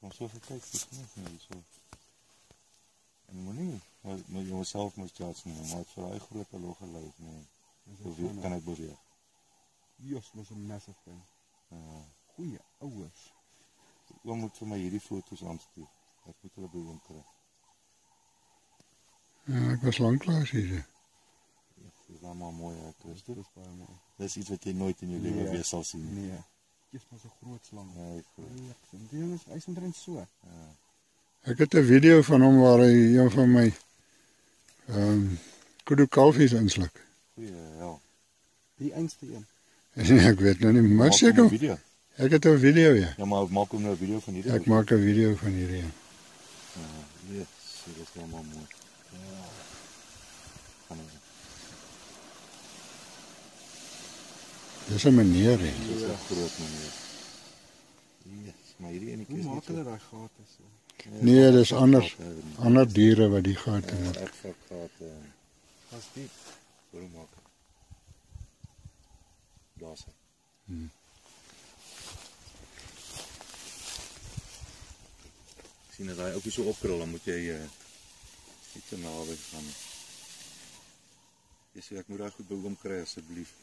Maar so gekyk, dis nie so. En moenie, maar jouself moet judge nie, maar vir daai groot logge lyf nie. Hoe kan ek beweeg? Jos, was 'n massive thing. Goeie ouers. Oom moet vir my hierdie foto's aanstuur. Ek moet hulle by oom kry. Ja, ek was lanklaas hier. Dis nou maar mooi, Chris. Dit is baie mooi. Dis iets wat jy nooit in jou lewe weer sal sien. Nee. Dis maar so groot slang. Nee, Die ding is, hy's omtrent so. Ek het 'n video van hom waar hy een van my kudu kalfies insluk. Goeie hel. Die einste een. Ek weet nou nie, maar seker. Video. Ek het 'n video, ja. Ja, maar maak hom nou 'n video van hierdie. Ek maak 'n video van hierdie. Ja, yes, dit is nou maar mooi. Ja. Dis 'n meneer, hè. Dis 'n groot meneer. Yes, maar hierdie enetjie is Hoe nie maak so. hulle daai gate so? Nee, dis ander diere wat die gate maak. Ek vat gate. Was diep. Hoe maak? Daar's hy. Sien as hy ook so opkrul, dan moet jy iets te naby gaan. Jy sê ek moet daai goed by hom kry asseblief.